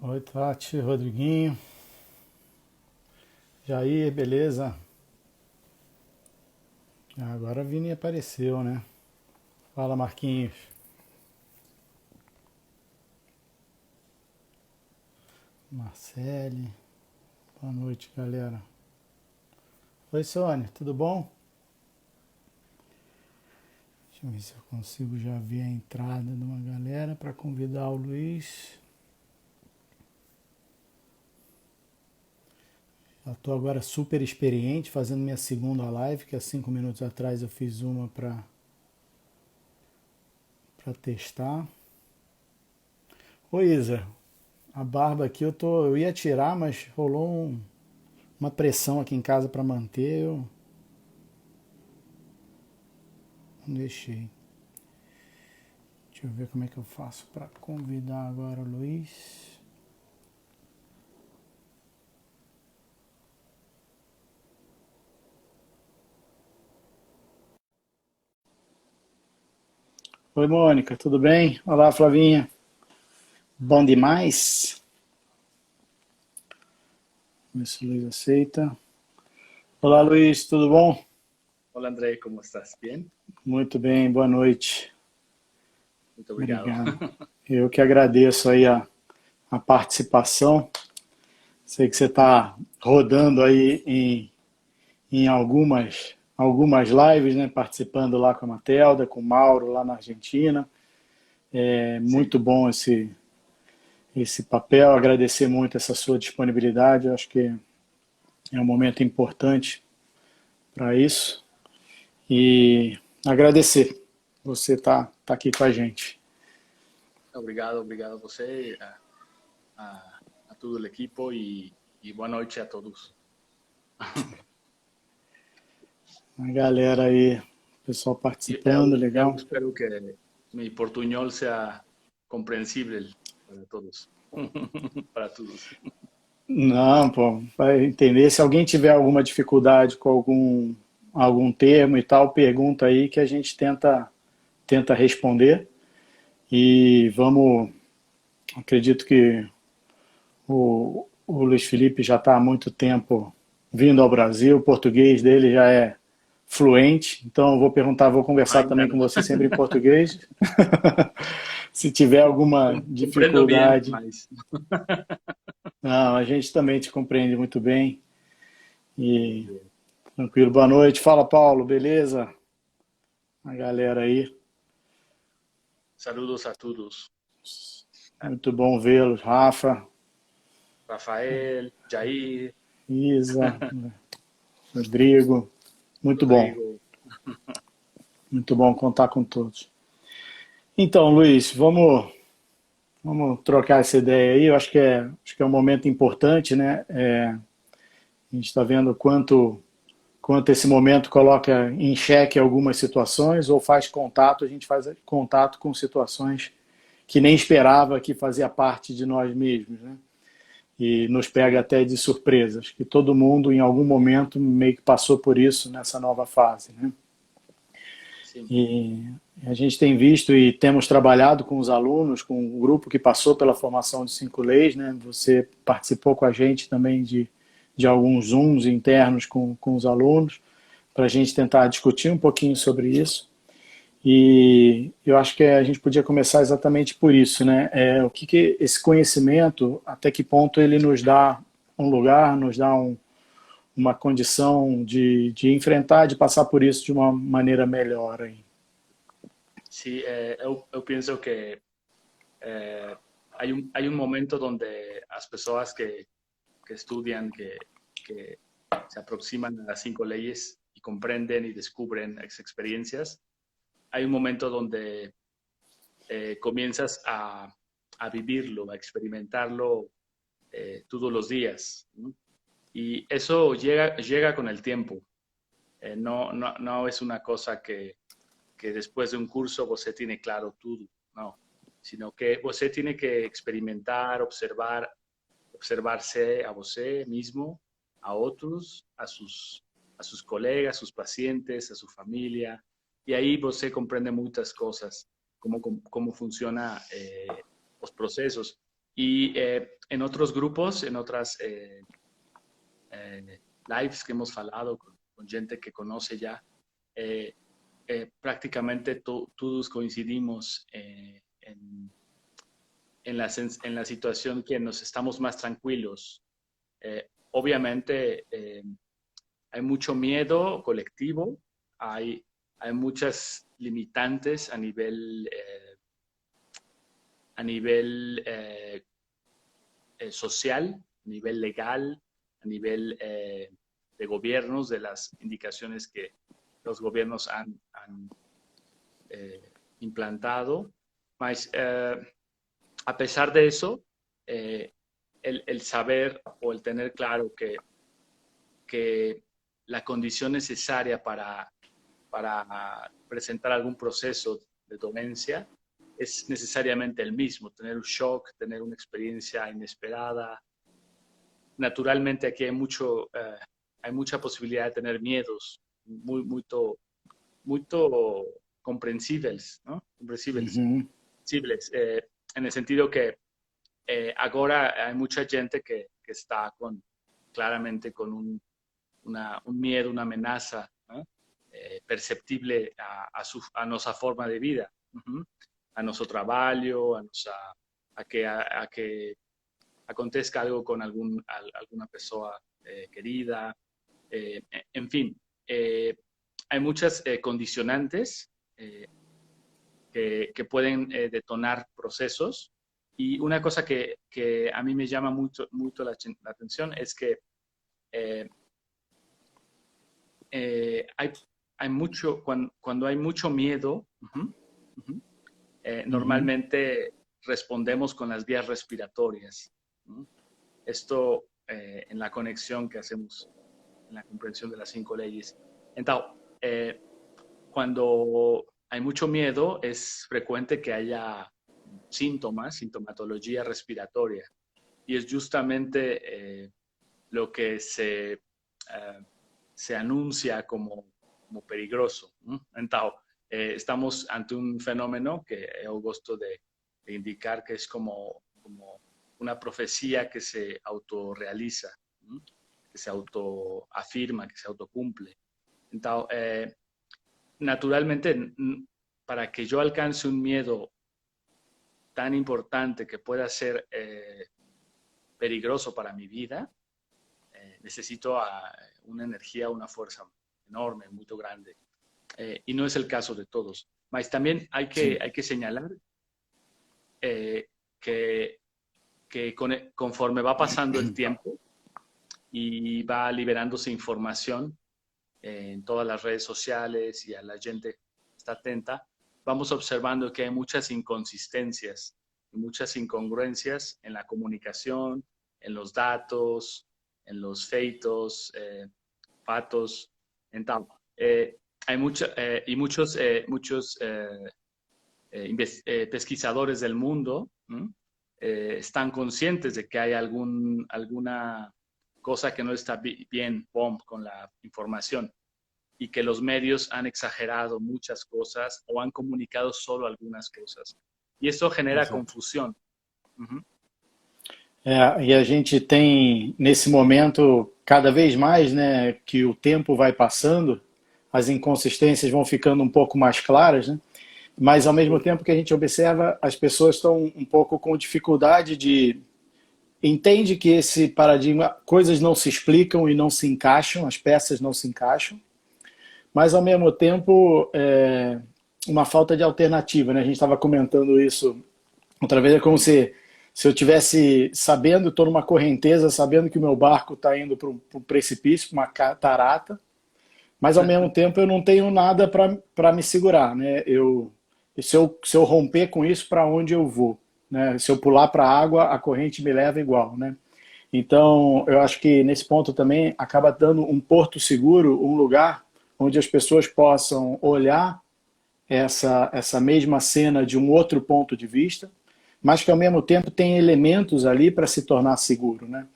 Oi, Tati, Rodriguinho, Jair, beleza? Agora a Vini apareceu, né? Fala, Marquinhos. Marcele, boa noite, galera. Oi, Sônia, tudo bom? Deixa eu ver se eu consigo já ver a entrada de uma galera para convidar o Luiz. Eu tô agora super experiente fazendo minha segunda live, que há 5 minutos atrás eu fiz uma para testar. Oi, Isa, a barba aqui eu ia tirar, mas rolou uma pressão aqui em casa para manter, eu não deixei. Deixa eu ver como é que eu faço para convidar agora o Luiz. Oi, Mônica, tudo bem? Olá, Flavinha. Bom demais? Vamos ver se o Luiz aceita. Olá, Hola, Luiz, tudo bom? hola André, ¿cómo estás? ¿Bien? Muito bem, boa noite. Muito obrigado. Obrigado. Eu que agradeço aí a participação. Sei que você está rodando aí em algumas lives, né? Participando lá com a Matelda, com o Mauro lá na Argentina. É Sí, muito bom esse papel, agradecer muito essa sua disponibilidade. Eu acho que é um momento importante para isso. E agradecer você tá aqui com a gente. obrigado a você, a todo el equipo y buena noche a todos. A galera aí, pessoal Y participando, eu legal. espero que mi portuñol sea comprensible para todos. Para todos. Não, pô, vai entender. Se alguém tiver alguma dificuldade com algum termo e tal, pergunta aí que a gente tenta responder. E vamos, acredito que o Luiz Felipe já está há muito tempo vindo ao Brasil, o português dele já é fluente, então eu vou perguntar, vou conversar Ainda também no. com você sempre em português. Se tiver alguma Comprendo bien, dificuldade, mas não, a gente também te compreende muito bem. muy E bien. tranquilo, boa noite. Fala, Paulo, beleza? A galera aí, Saludos a todos. muito bom vê-los. Rafa, Rafael, Jair, Isa, Rodrigo, muito bom, Rodrigo. muito bom contar com todos. Então, Luiz, vamos trocar essa ideia aí. Eu acho que é um momento importante, né? A gente está vendo quanto esse momento coloca em xeque algumas situações ou faz contato, a gente faz contato com situações que nem esperava que fazia parte de nós mesmos, né? E nos pega Sí, até de surpresas, que todo mundo em algum momento meio que passou por isso nessa nova fase, né? sí. E a gente tem visto e temos trabalhado com os alunos, com um grupo que passou pela formação de 5 leis, né? Você participou com a gente também de alguns Zooms internos com os alunos, para a gente tentar discutir um pouquinho sobre isso. E eu acho que a gente podia começar exatamente por isso, né? O que esse conhecimento, até que ponto ele nos dá um lugar, nos dá uma condição de enfrentar, de passar por isso de uma maneira melhor aí. Sí, eu penso que hay un momento donde las personas que estudian, que se aproximan a las 5 leyes y comprenden y descubren las experiencias, hay un momento donde comienzas a vivirlo, a experimentarlo todos los días, ¿no? Y eso llega con el tiempo. No es una cosa que después de un curso você tiene claro todo, no, sino que você tiene que experimentar, observarse a você mismo, a otros, a sus colegas, a sus pacientes, a su familia, y ahí você comprende muchas cosas, cómo funciona los procesos. Y en otros grupos, en otras lives que hemos falado con gente que conoce ya, prácticamente todos coincidimos en la situación que nos estamos más tranquilos. Obviamente hay mucho miedo colectivo, hay muchas limitantes a nivel social, a nivel legal, a nivel de gobiernos, de las indicaciones que los gobiernos han implantado. Mas, a pesar de eso, el saber o el tener claro que la condición necesaria para presentar algún proceso de dolencia es necesariamente el mismo, tener un shock, tener una experiencia inesperada. Naturalmente aquí hay mucha posibilidad de tener miedos muy comprensibles, ¿no? Comprensibles, en el sentido que ahora hay mucha gente que está claramente con un miedo, una amenaza, ¿no? Perceptible a nuestra forma de vida, a nuestro trabajo, a que acontezca algo con alguna persona querida. En fin, hay muchas condicionantes que pueden detonar procesos. Y una cosa que a mí me llama mucho la atención es que hay mucho, cuando hay mucho miedo, normalmente respondemos con las vías respiratorias. Esto en la conexión que hacemos, en la comprensión de las 5 leyes. Entonces, cuando hay mucho miedo, es frecuente que haya sintomatología respiratoria. Y es justamente lo que se anuncia como peligroso. Entonces, estamos ante un fenómeno que he gusto de indicar que es como una profecía que se autorrealiza, que se autoafirma, que se autocumple. Entonces, naturalmente, para que yo alcance un miedo tan importante que pueda ser peligroso para mi vida, necesito una energía, una fuerza enorme, muy grande. Y no es el caso de todos. Mas también hay que señalar que conforme va pasando el tiempo y va liberándose información en todas las redes sociales y a la gente está atenta, vamos observando que hay muchas inconsistencias y muchas incongruencias en la comunicación, en los datos, en los feitos, fatos. Entonces, hay muchos pesquisadores del mundo están conscientes de que hay alguna cosa que no está bien con la información y que los medios han exagerado muchas cosas o han comunicado solo algunas cosas. E isso genera confusão. E a gente tem, nesse momento, cada vez mais, né, que o tempo vai passando, as inconsistências vão ficando um pouco mais claras, né? Mas, ao mesmo tempo que a gente observa, as pessoas estão um pouco com dificuldade de... Entende que esse paradigma, coisas não se explicam e não se encaixam, as peças não se encaixam, mas, ao mesmo tempo, uma falta de alternativa, né? A gente estava comentando isso outra vez, é como se eu tivesse sabendo, estou numa correnteza, sabendo que o meu barco está indo para um precipício, para uma catarata, mas ao mesmo tempo eu não tenho nada para me segurar, né? Se eu romper com isso, para onde eu vou? Né? Se eu pular para a água, a corrente me leva igual, né? Então, eu acho que nesse ponto também acaba dando um porto seguro, um lugar onde as pessoas possam olhar essa mesma cena de um outro ponto de vista, mas que ao mesmo tempo tem elementos ali para se tornar seguro, né?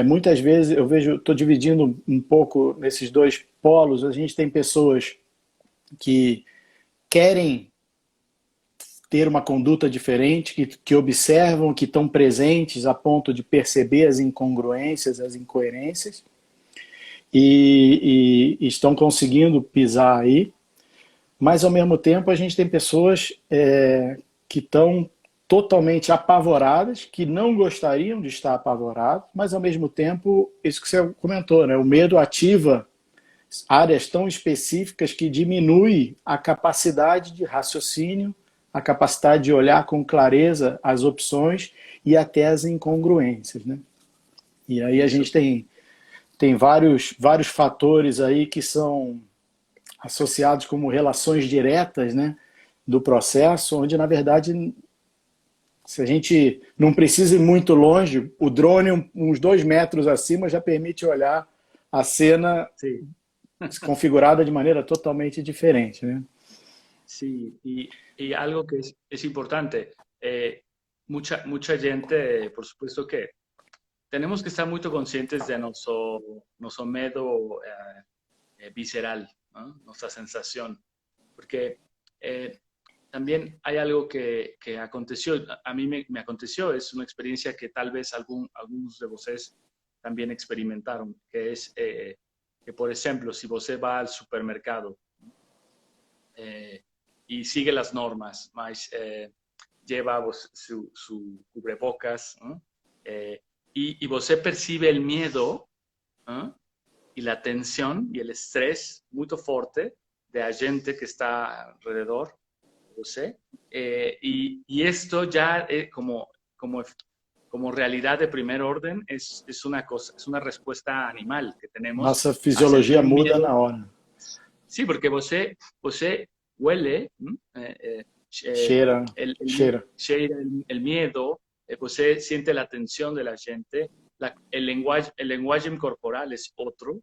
Muitas vezes eu vejo, estou dividindo um pouco nesses dois polos, a gente tem pessoas que querem ter uma conduta diferente, que observam, que estão presentes a ponto de perceber as incongruências, as incoerências, e estão conseguindo pisar aí. Mas, ao mesmo tempo, a gente tem pessoas que estão totalmente apavoradas, que não gostariam de estar apavoradas, mas, ao mesmo tempo, isso que você comentou, né? O medo ativa áreas tão específicas que diminui a capacidade de raciocínio, a capacidade de olhar com clareza as opções e até as incongruências, né? E aí a gente tem vários fatores aí que são associados como relações diretas, né, do processo, onde, na verdade, se a gente não precisa ir muito longe, o drone uns 2 metros acima já permite olhar a cena Sí. configurada de maneira totalmente diferente, né? Sí, y algo que es importante, mucha gente, por supuesto que tenemos que estar muy conscientes de nuestro miedo visceral, ¿no? Nuestra sensación, porque también hay algo que aconteció, a mí me aconteció, es una experiencia que tal vez algunos de ustedes también experimentaron, que es que, por ejemplo, si usted va al supermercado y sigue las normas, más lleva su cubrebocas, ¿no? Y usted percibe el miedo, ¿no? Y la tensión y el estrés muy fuerte de la gente que está alrededor, no sé. Y esto ya como realidad de primer orden es una cosa, es una respuesta animal que tenemos Nossa a fisiologia sentir muda miedo. na hora. Sí, porque você huele Cheira, cheira. cheira el miedo, você siente la tensión de la gente, el lenguaje corporal es otro,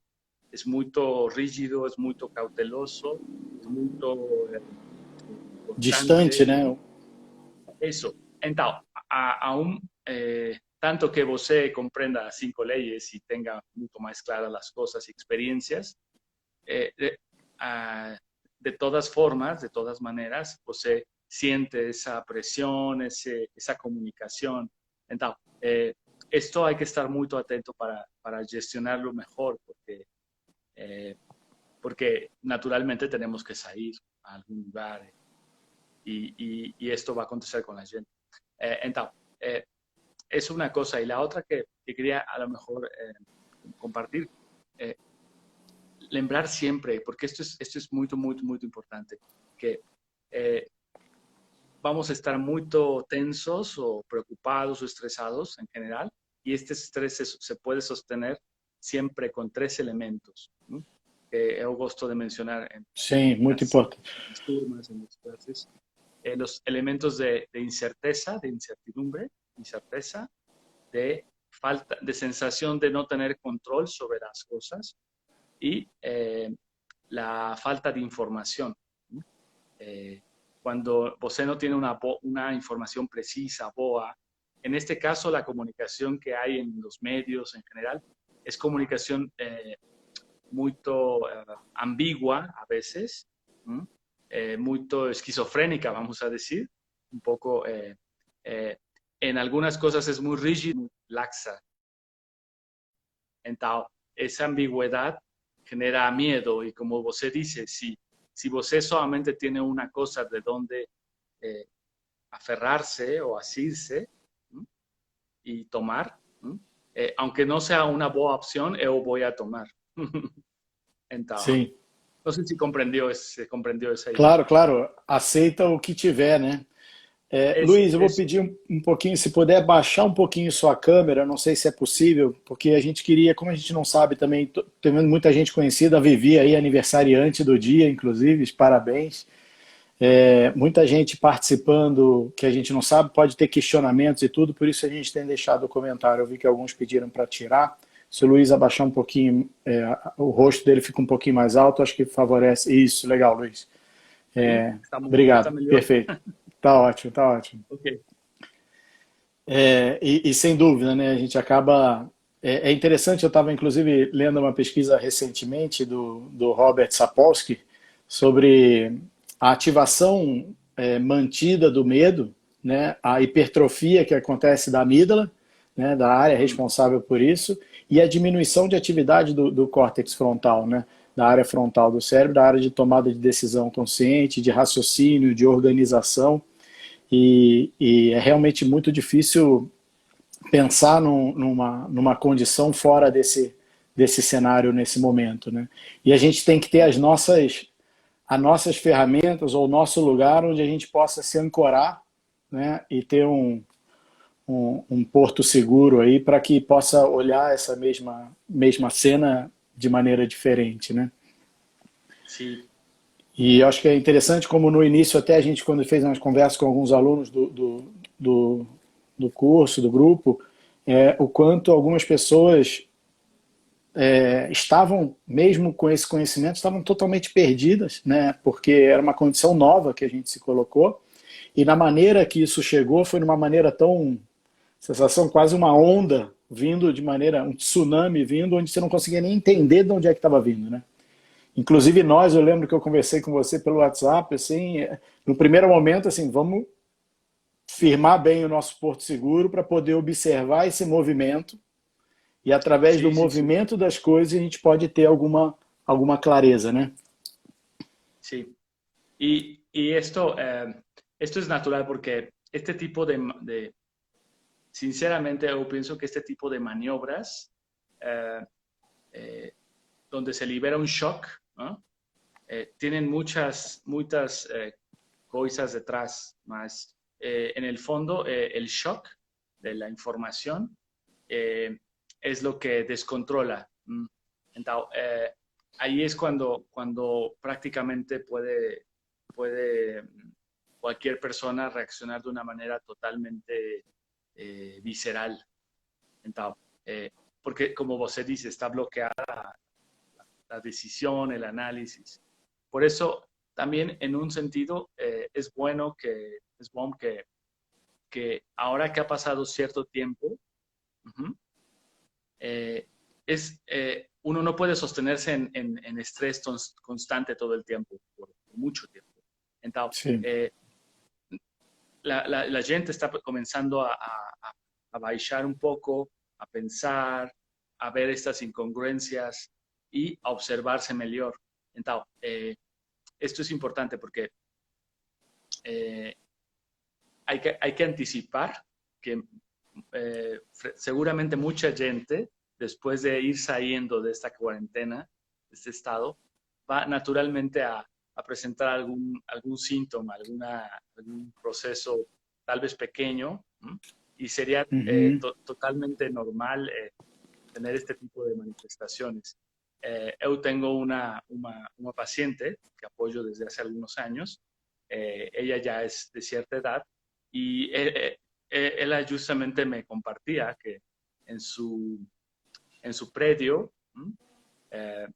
es muy rígido, es muy cauteloso, es muy Distante, constante. né? Eso. Entonces, aún tanto que você comprenda las 5 leyes y tenga mucho más claras las cosas y experiencias, de todas formas, de todas maneras, você siente esa presión, esa comunicación. Entonces, esto hay que estar muy atento para gestionarlo mejor, porque naturalmente tenemos que salir a algún lugar y esto va a acontecer con la gente. Entonces, es una cosa. Y la otra que quería a lo mejor compartir, lembrar siempre, porque esto es muy importante, que vamos a estar muy tensos o preocupados o estresados en general, y este estrés se puede sostener siempre con 3 elementos, ¿no? Que yo gosto de mencionar Sim, muito importante. en las turmas, en las clases. Los elementos de incerteza, de incertidumbre, incerteza, de falta, de sensación de no tener control sobre las cosas y la falta de información. Cuando usted no tiene una información precisa, boa, en este caso la comunicación que hay en los medios en general es comunicación muy ambigua a veces, muy esquizofrénica, vamos a decir, un poco, en algunas cosas es muy rígida, muy laxa. Entonces, esa ambigüedad genera miedo y como usted dice, si usted solamente tiene una cosa de donde aferrarse o asirse y tomar, aunque no sea una buena opción, yo voy a tomar. Entonces, Sim. no sé si comprendió esa idea. Claro, claro. Aceita o que tiver, né? Luiz, eu vou pedir um pouquinho, se puder baixar um pouquinho sua câmera, não sei se é possível, porque a gente queria, como a gente não sabe também, tem muita gente conhecida, a Vivi aí, aniversariante do dia, inclusive, parabéns. Muita gente participando que a gente não sabe, pode ter questionamentos e tudo, por isso a gente tem deixado o comentário. Eu vi que alguns pediram para tirar. Se o Luiz abaixar um pouquinho, o rosto dele fica um pouquinho mais alto, acho que favorece. Isso, legal, Luiz. Obrigado, perfeito. Tá ótimo, tá ótimo. Okay. E sem dúvida, né, a gente acaba... É interessante, eu estava inclusive lendo uma pesquisa recentemente do Robert Sapolsky sobre a ativação mantida do medo, né, a hipertrofia que acontece da amígdala, né, da área responsável por isso, e a diminuição de atividade do córtex frontal, né, da área frontal do cérebro, da área de tomada de decisão consciente, de raciocínio, de organização, e é realmente muito difícil pensar numa condição fora desse cenário nesse momento, né? E a gente tem que ter as nossas ferramentas ou o nosso lugar onde a gente possa se ancorar, né? E ter um porto seguro aí para que possa olhar essa mesma cena de maneira diferente, né? Sí, E eu acho que é interessante como no início até a gente, quando fez umas conversas com alguns alunos do, do curso, do grupo, o quanto algumas pessoas estavam, mesmo com esse conhecimento, estavam totalmente perdidas, né? Porque era uma condição nova que a gente se colocou, e na maneira que isso chegou foi numa maneira tão, sensação quase uma onda vindo de maneira, um tsunami vindo, onde você não conseguia nem entender de onde é que estava vindo, né? Inclusive nós, eu lembro que eu conversei com você pelo WhatsApp, assim, no primeiro momento, assim, vamos firmar bem o nosso porto seguro para poder observar esse movimento e através do sí, sí, sí, movimento das coisas a gente pode ter alguma clareza, né? sí. Y esto es natural porque este tipo sinceramente, yo pienso que este tipo de maniobras, eh, eh, donde se libera un shock, ¿no? Tienen muchas cosas detrás, más en el fondo el shock de la información eh, es lo que descontrola. Entonces, ahí es cuando prácticamente puede cualquier persona reaccionar de una manera totalmente visceral. Entonces, porque como vos dice, está bloqueada la decisión, el análisis. Por eso, también en un sentido, es bueno que ahora que ha pasado cierto tiempo, uh-huh, eh, uno no puede sostenerse en estrés constante todo el tiempo, por mucho tiempo. Entonces, Sim. la gente está comenzando a baixar un poco, a pensar, a ver estas incongruencias y a observarse mejor. Entonces, esto es importante porque eh, hay que anticipar que seguramente mucha gente, después de ir saliendo de esta cuarentena, de este estado, va naturalmente a presentar algún síntoma, algún proceso tal vez pequeño, ¿m? Y sería Uhum. totalmente normal tener este tipo de manifestaciones. Yo tengo una paciente que apoyo desde hace algunos años. Ella ya es de cierta edad y ella justamente me compartía que en su, en su predio, eh,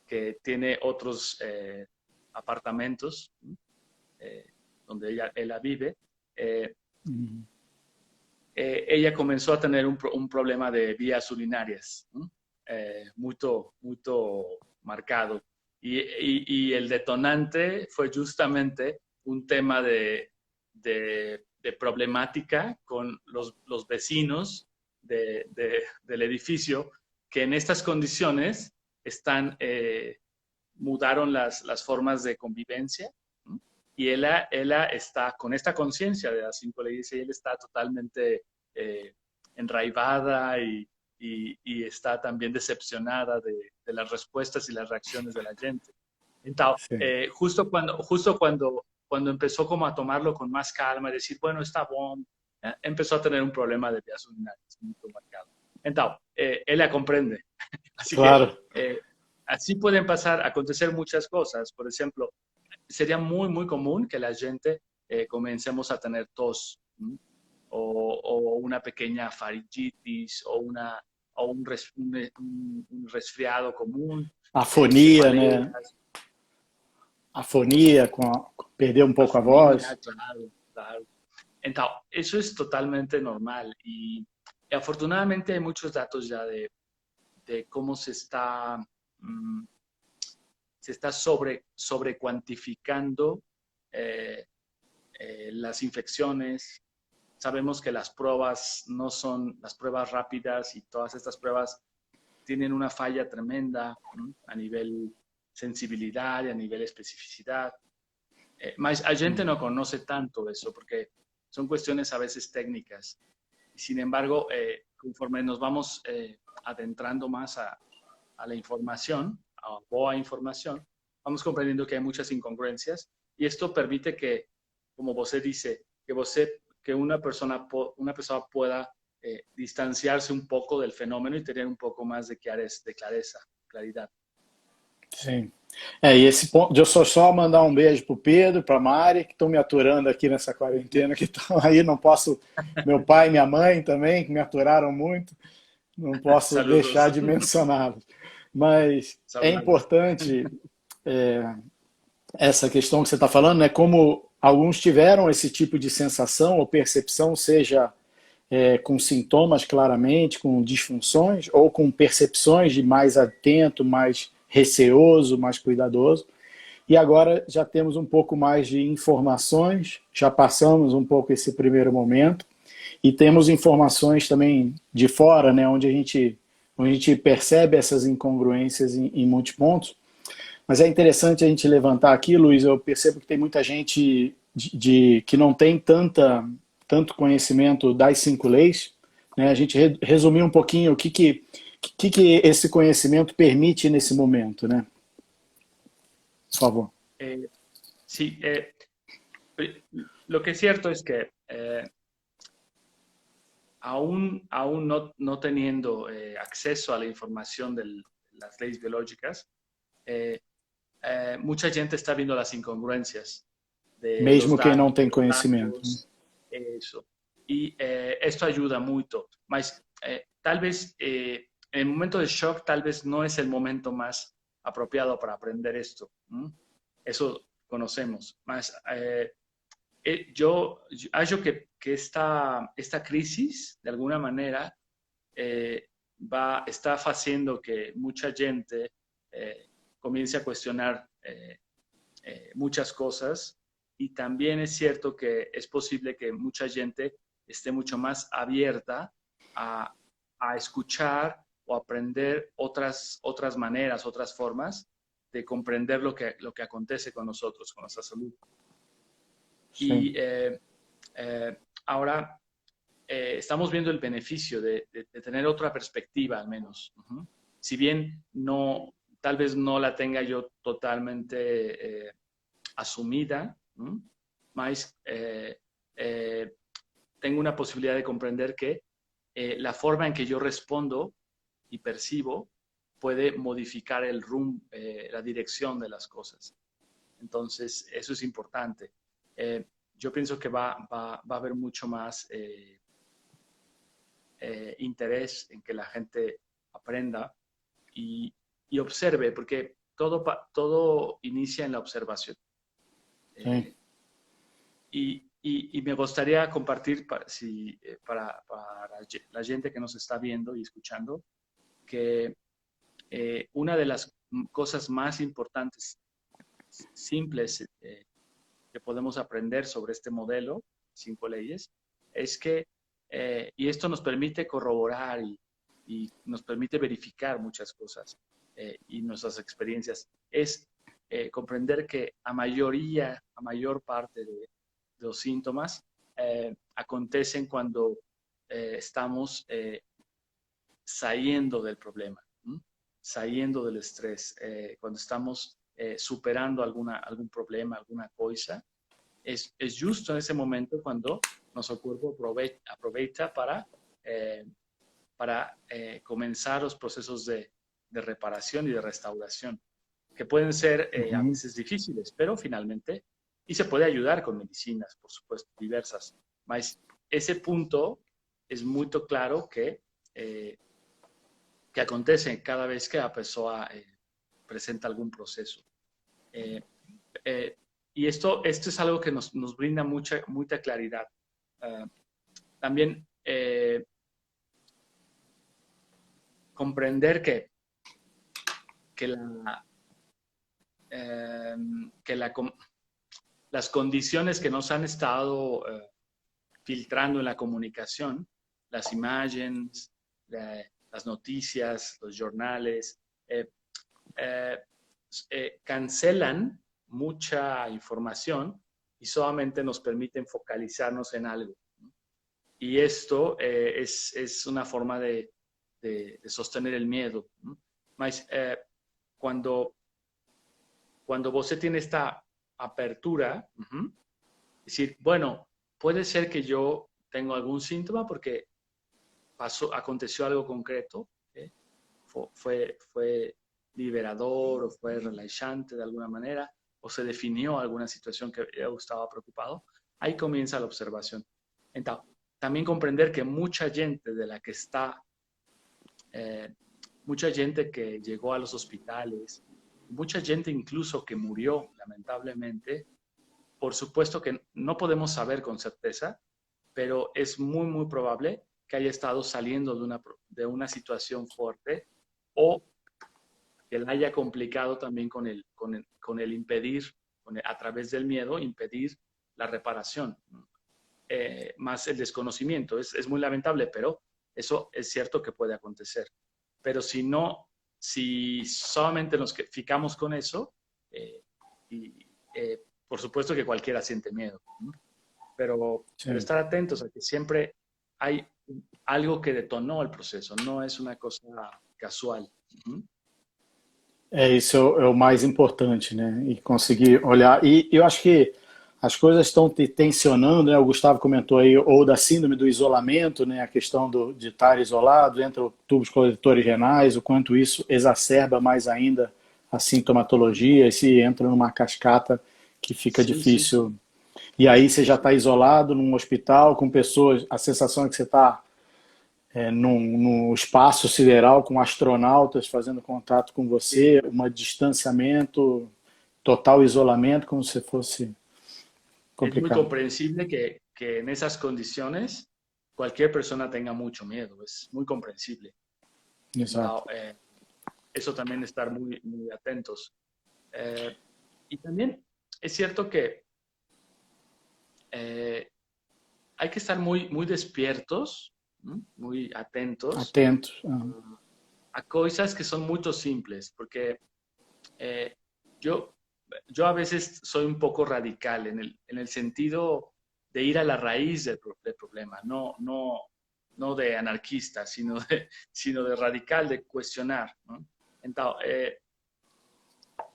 que tiene otros apartamentos eh, donde ella vive, eh, Uhum. ella comenzó a tener un problema de vías urinarias, ¿no? Muy marcado. Y el detonante fue justamente un tema de problemática con los vecinos del edificio que en estas condiciones mudaron las formas de convivencia, ¿no? Y ella está con esta conciencia de las 5 leyes y él está totalmente eh, enraivada y está también decepcionada de las respuestas y las reacciones de la gente. Entonces, Sim. justo cuando empezó como a tomarlo con más calma y decir, bueno, está bueno, empezó a tener un problema de vías urinarias muy marcado. Entonces, ella comprende. Así que Claro. así pueden acontecer muchas cosas. Por ejemplo, sería muy, muy común que la gente comencemos a tener tos, ¿m? O una pequeña faringitis o un resfriado común, Afonia, né? cefaleas, Afonia, perder um pouco a afonía, voz. claro, claro. Entonces, eso es totalmente normal y afortunadamente hay muchos datos ya de cómo mm, se está sobre cuantificando eh, las infecciones. Sabemos que las pruebas no son las pruebas rápidas y todas estas pruebas tienen una falla tremenda, ¿no? A nivel sensibilidad y a nivel especificidad. Mas a gente no conoce tanto eso porque son cuestiones a veces técnicas. Sin embargo, conforme nos vamos adentrando más a la información, a boa información, vamos comprendiendo que hay muchas incongruencias y esto permite que, como você dice, que una persona pueda distanciarse un poco del fenómeno y tener un poco más de clareza, claridad. Sim. E esse ponto, eu só mandar um beijo pro Pedro, pra Mari, que estão me aturando aqui nessa quarentena, que estão aí, não posso, meu pai e minha mãe também, que me aturaram muito, não posso deixar Saludos. de mencioná-los. Mas é Saludos. importante é, essa questão que você está falando, né? Como alguns tiveram esse tipo de sensação ou percepção, seja com sintomas claramente, com disfunções, ou com percepções de mais atento, mais receoso, mais cuidadoso. E agora já temos um pouco mais de informações, já passamos um pouco esse primeiro momento, e temos informações também de fora, né, onde a gente percebe essas incongruências em muitos pontos. Mas é interessante a gente levantar aqui, Luiz, eu percebo que tem muita gente que não tem tanto conhecimento das 5 leis, né? A gente resumir um pouquinho o que esse conhecimento permite nesse momento, né? Por favor. Sí, lo que es cierto es que aún no teniendo acceso a la información de las leyes biológicas, mucha gente está viendo las incongruencias de los Mesmo quem não datos, tem conhecimento. eso. Y esto ayuda mucho. Mas tal vez en el momento de shock, tal vez no es el momento más apropiado para aprender esto. Eso conocemos. Mas yo hallo que esta crisis, de alguna manera, está haciendo que mucha gente comience a cuestionar muchas cosas y también es cierto que es posible que mucha gente esté mucho más abierta a escuchar o aprender otras maneras, otras formas de comprender lo que acontece con nosotros, con nuestra salud. Sí. Y ahora estamos viendo el beneficio de tener otra perspectiva al menos. Si bien tal vez no la tenga yo totalmente asumida, mas tengo una posibilidad de comprender que la forma en que yo respondo y percibo puede modificar el rumbo, la dirección de las cosas. Entonces, eso es importante. Yo pienso que va a haber mucho más interés en que la gente aprenda y observe, porque todo inicia en la observación. Sí. Y me gustaría compartir para la gente que nos está viendo y escuchando que una de las cosas más importantes, simples, que podemos aprender sobre este modelo, 5 leyes, es que, y esto nos permite corroborar y nos permite verificar muchas cosas y nuestras experiencias, es comprender que a mayor parte de los síntomas acontecen cuando estamos saliendo del problema, saliendo del estrés, cuando estamos superando algún problema, alguna cosa. Es justo en ese momento cuando nuestro cuerpo aprovecha para comenzar los procesos de reparación y de restauración, que pueden ser a veces difíciles, pero finalmente, y se puede ayudar con medicinas, por supuesto, diversas. Mas ese punto es muy claro que acontece cada vez que la persona presenta algún proceso. Y esto es algo que nos brinda mucha claridad. También comprender que las condiciones que nos han estado filtrando en la comunicación, las imágenes, las noticias, los jornales, cancelan mucha información y solamente nos permiten focalizarnos en algo. Y esto es una forma de sostener el miedo. Mas, cuando você tiene esta apertura, decir, bueno, puede ser que yo tengo algún síntoma porque aconteció algo concreto, fue liberador o fue relajante de alguna manera, o se definió alguna situación que yo estaba preocupado. Ahí comienza la observación. Entonces, también comprender que mucha gente de la que está, mucha gente que llegó a los hospitales, mucha gente incluso que murió lamentablemente, por supuesto que no podemos saber con certeza, pero es muy, muy probable que haya estado saliendo de una situación fuerte o que la haya complicado también con el impedir, a través del miedo, impedir la reparación. Más el desconocimiento. Es muy lamentable, pero eso es cierto que puede acontecer. Pero si solamente nos fijamos con eso, por supuesto que cualquiera siente miedo, ¿no? Pero estar atentos a que siempre hay algo que detonó el proceso, no es una cosa casual. Isso é o mais importante, né? E conseguir olhar. E eu acho que as coisas estão tensionando, né? O Gustavo comentou aí, ou da síndrome do isolamento, né? A questão de estar isolado, entra tubos coletores renais, o quanto isso exacerba mais ainda a sintomatologia, e se entra numa cascata que fica difícil. Sim. E aí você já está isolado num hospital com pessoas, a sensação é que você está num espaço sideral com astronautas fazendo contato com você, um distanciamento, total isolamento, como se fosse complicado. Es muy comprensible que en esas condiciones cualquier persona tenga mucho miedo, es muy comprensible. Exacto. Eso también estar muy, muy atentos. Y también es cierto que hay que estar muy, muy despiertos, muy atentos a cosas que son muy simples, porque yo a veces soy un poco radical en el sentido de ir a la raíz del problema, no de anarquista, sino de radical, de cuestionar, ¿no? Entonces,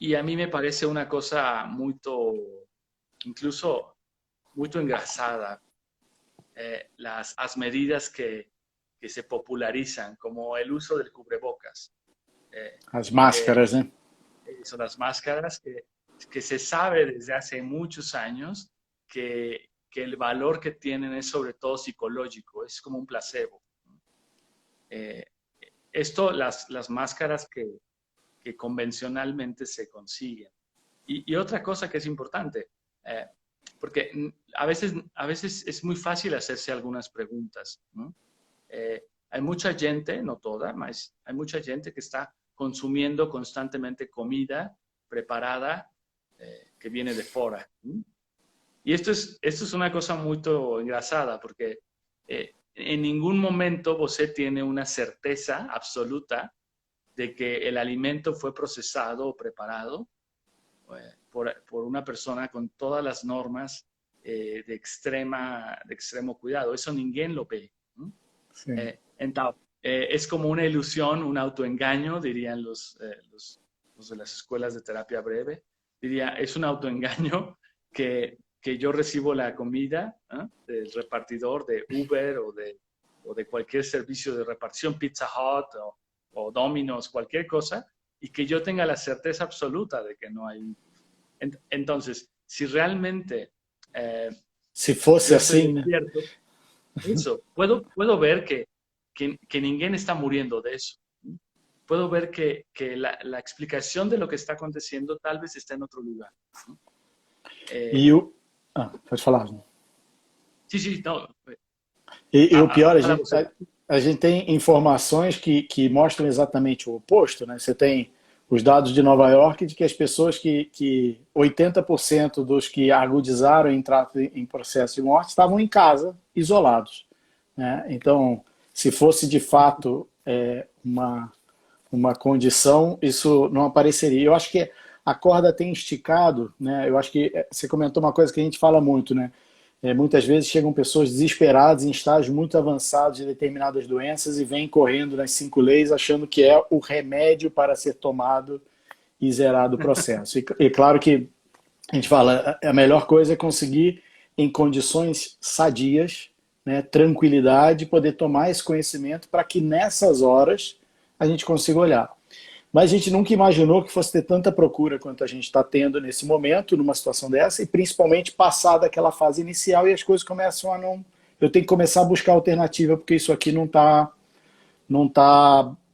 y a mí me parece una cosa incluso muy engrasada, las medidas que se popularizan, como el uso del cubrebocas. Las máscaras, ¿eh? Son las máscaras que se sabe desde hace muchos años que el valor que tienen es sobre todo psicológico, es como un placebo. Las máscaras que convencionalmente se consiguen. Y otra cosa que es importante, porque a veces es muy fácil hacerse algunas preguntas, ¿no? Hay mucha gente, no toda, mas hay mucha gente que está consumiendo constantemente comida preparada que viene de fuera. Y esto es una cosa muy engrasada, porque en ningún momento você tiene una certeza absoluta de que el alimento fue procesado o preparado por una persona con todas las normas de extremo cuidado. Eso ninguém lo ve. Sí. Entonces, es como una ilusión, un autoengaño, dirían los de las escuelas de terapia breve. Diría, es un autoengaño que yo recibo la comida del repartidor de Uber o de cualquier servicio de repartición, Pizza Hut o Domino's, cualquier cosa, y que yo tenga la certeza absoluta de que no hay. Entonces, si realmente... si fuese así... Despierto, eso, puedo ver que ninguém está muriendo de eso. Puedo ver que la explicación de lo que está aconteciendo tal vez está en otro lugar. Pode falar. Sí, no. E o pior, a gente tem informações que mostram exatamente o oposto, né? Você tem os dados de Nova York de que as pessoas que 80% dos que agudizaram em processo de morte estavam em casa, isolados, né? Então, se fosse de fato uma condição, isso não apareceria. Eu acho que a corda tem esticado, né? Eu acho que você comentou uma coisa que a gente fala muito, né? Muitas vezes chegam pessoas desesperadas em estágios muito avançados de determinadas doenças e vêm correndo nas 5 leis achando que é o remédio para ser tomado e zerado o processo. E claro que a gente fala, a melhor coisa é conseguir em condições sadias, né, tranquilidade, poder tomar esse conhecimento para que nessas horas a gente consiga olhar. Mas a gente nunca imaginou que fosse ter tanta procura quanto a gente está tendo nesse momento, numa situação dessa, e principalmente passar daquela fase inicial e as coisas começam a não... Eu tenho que começar a buscar alternativa, porque isso aqui não tá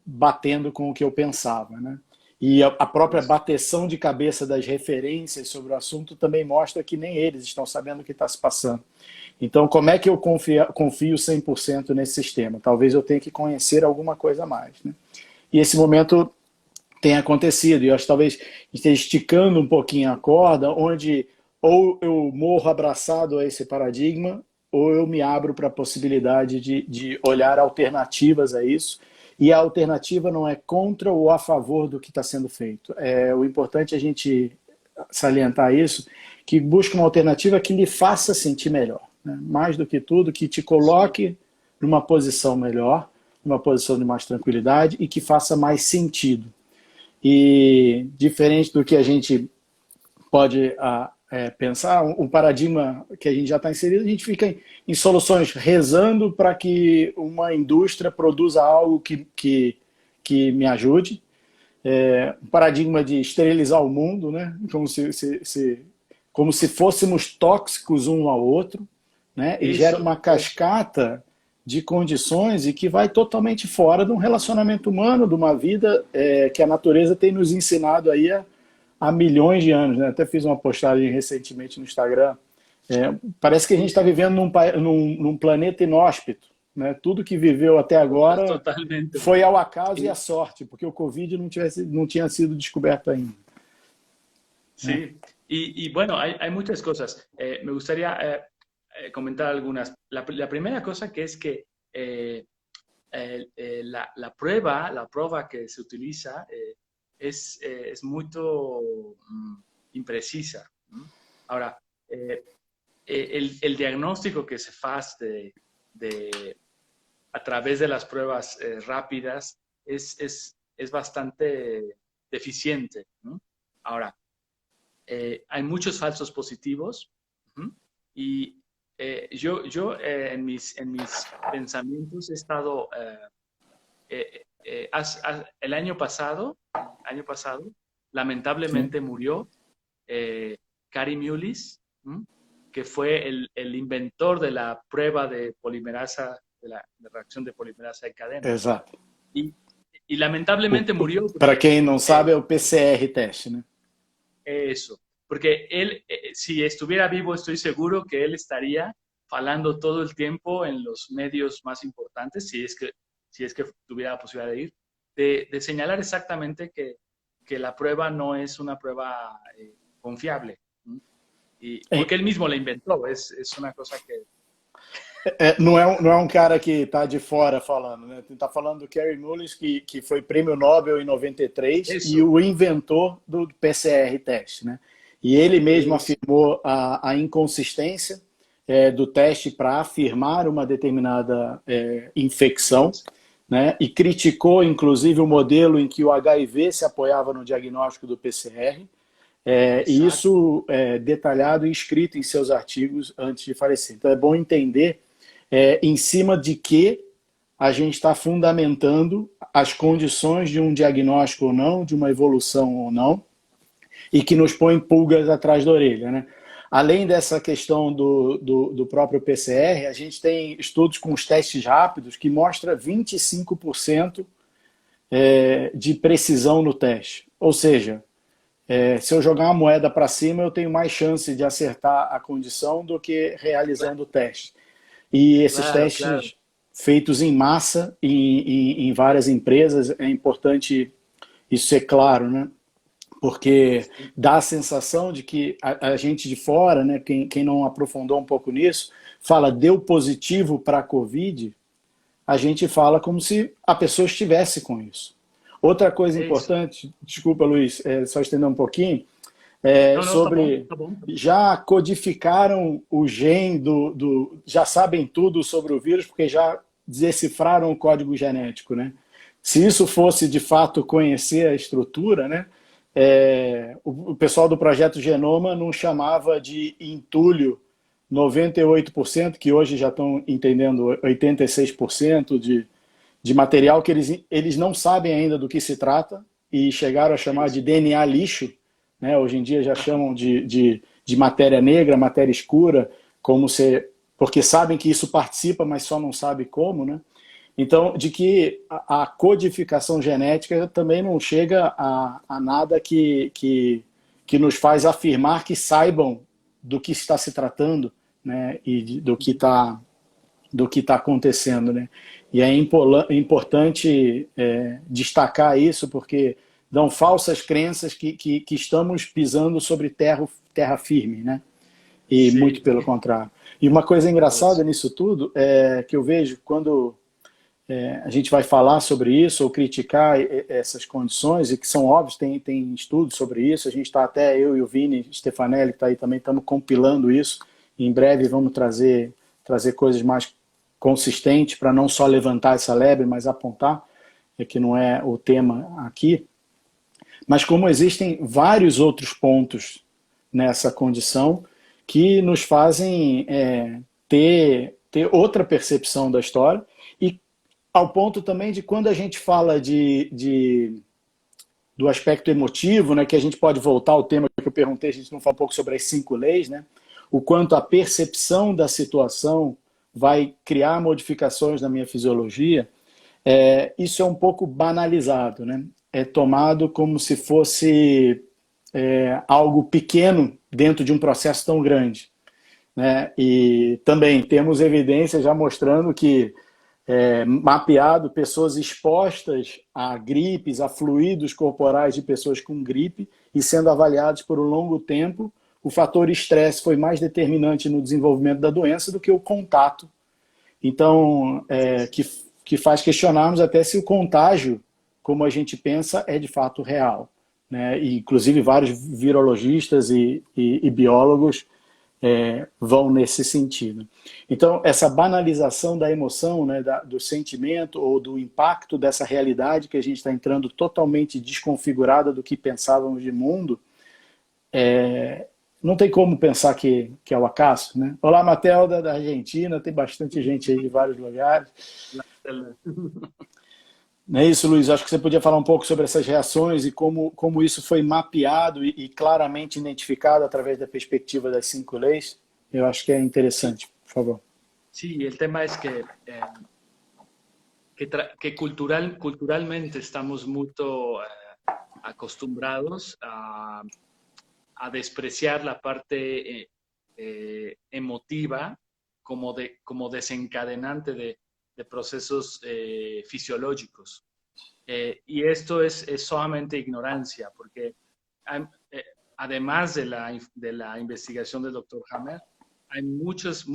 batendo com o que eu pensava, né? E a própria bateção de cabeça das referências sobre o assunto também mostra que nem eles estão sabendo o que está se passando. Então, como é que eu confio 100% nesse sistema? Talvez eu tenha que conhecer alguma coisa a mais, né? E esse momento tem acontecido, e eu acho que talvez esteja esticando um pouquinho a corda, onde ou eu morro abraçado a esse paradigma, ou eu me abro para a possibilidade de olhar alternativas a isso. E a alternativa não é contra ou a favor do que está sendo feito. O importante é a gente salientar isso, que busca uma alternativa que lhe faça sentir melhor, né? Mais do que tudo, que te coloque numa posição melhor, numa posição de mais tranquilidade e que faça mais sentido. E diferente do que a gente pode pensar, um paradigma que a gente já está inserido, a gente fica em soluções rezando para que uma indústria produza algo que me ajude. Um paradigma de esterilizar o mundo, né? Como se fôssemos tóxicos um ao outro, né? E gera uma cascata de condições e que vai totalmente fora de um relacionamento humano, de uma vida que a natureza tem nos ensinado aí há milhões de anos, né? Até fiz uma postagem recentemente no Instagram. Parece que a gente está vivendo num planeta inóspito, né? Tudo que viveu até agora Totalmente. foi ao acaso e à sorte, porque o Covid não tinha sido descoberto ainda. Sí, y bueno, hay muchas cosas. Me gustaría comentar algunas. La primera cosa que es que la prueba que se utiliza es muy imprecisa. Ahora, el diagnóstico que se hace a través de las pruebas rápidas es bastante deficiente, ¿no? Ahora, hay muchos falsos positivos y yo en mis pensamientos he estado el año pasado lamentablemente murió Kary Mullis, que fue el inventor de la prueba de polimerasa, de la reacción de polimerasa de cadena. Exato. Y lamentablemente murió. Para quem não sabe, é o PCR teste, né? Eso, porque él, si estuviera vivo, estoy seguro que él estaría falando todo el tiempo en los medios más importantes, si es que tuviera la posibilidad de ir, de señalar exactamente que la prueba no es una prueba confiable. Porque él mismo la inventó, es una cosa que... Não é um cara que está de fora falando, né? Está falando do Kary Mullis, que foi prêmio Nobel em 93 e o inventor do PCR teste, né? E ele mesmo afirmou a inconsistência do teste para afirmar uma determinada infecção, né? E criticou, inclusive, o modelo em que o HIV se apoiava no diagnóstico do PCR. E isso é detalhado e escrito em seus artigos antes de falecer. Então é bom entender em cima de que a gente está fundamentando as condições de um diagnóstico ou não, de uma evolução ou não, e que nos põe pulgas atrás da orelha, né? Além dessa questão do próprio PCR, a gente tem estudos com os testes rápidos que mostram 25% de precisão no teste. Ou seja, se eu jogar uma moeda para cima, eu tenho mais chance de acertar a condição do que realizando o teste. E esses testes feitos em massa em várias empresas, é importante isso ser claro, né? Porque dá a sensação de que a gente de fora, né, quem não aprofundou um pouco nisso, fala deu positivo para a Covid, a gente fala como se a pessoa estivesse com isso. Outra coisa Isso. importante, desculpa Luiz, só estender um pouquinho, Não, não, tá bom, sobre tá bom. já codificaram o gene já sabem tudo sobre o vírus porque já decifraram o código genético, né? Se isso fosse de fato conhecer a estrutura, né? O pessoal do projeto Genoma não chamava de entulho 98%, que hoje já estão entendendo 86% de material que eles não sabem ainda do que se trata e chegaram a chamar de Isso. DNA lixo, né? Hoje em dia já chamam de matéria negra, matéria escura, como se, porque sabem que isso participa, mas só não sabe como, né? Então, de que a codificação genética também não chega a nada que nos faz afirmar que saibam do que está se tratando, né? E do que está acontecendo, né? E é importante destacar isso porque dão falsas crenças que estamos pisando sobre terra firme, né? E muito Sí, pelo contrário. E uma coisa engraçada eso. nisso tudo é que eu vejo quando a gente vai falar sobre isso ou criticar essas condições, e que são óbvios, tem estudos sobre isso, a gente está até, eu e o Vini Stefanelli, que está aí também, estamos compilando isso, e em breve vamos trazer coisas mais consistentes para não só levantar essa lebre, mas apontar, que não é o tema aqui, mas como existem vários outros pontos nessa condição que nos fazem ter outra percepção da história, e ao ponto também de quando a gente fala do aspecto emotivo, né, que a gente pode voltar ao tema que eu perguntei, a gente não fala um pouco sobre as 5 leis, né, o quanto a percepção da situação vai criar modificações na minha fisiologia, isso é um pouco banalizado, né? É tomado como se fosse algo pequeno dentro de um processo tão grande, né? E também temos evidências já mostrando que mapeado pessoas expostas a gripes, a fluidos corporais de pessoas com gripe e sendo avaliados por um longo tempo, o fator estresse foi mais determinante no desenvolvimento da doença do que o contato. Então, que faz questionarmos até se o contágio, como a gente pensa, é de fato real, né? E, inclusive, vários virologistas e biólogos vão nesse sentido. Então, essa banalização da emoção, né, do sentimento ou do impacto dessa realidade que a gente está entrando totalmente desconfigurada do que pensávamos de mundo, não tem como pensar que é o acaso, né? Olá, Matelda, da Argentina, tem bastante gente aí de vários lugares. Não é isso, Luiz? Acho que você podia falar um pouco sobre essas reações e como isso foi mapeado e claramente identificado através da perspectiva das 5 leis. Eu acho que é Sí, interessante, por favor. sí, el tema es que culturalmente estamos muy acostumbrados a despreciar la parte emotiva como desencadenante de procesos fisiológicos. Y esto es solamente ignorancia, porque hay, además de la investigación del doctor Hammer, hay muchos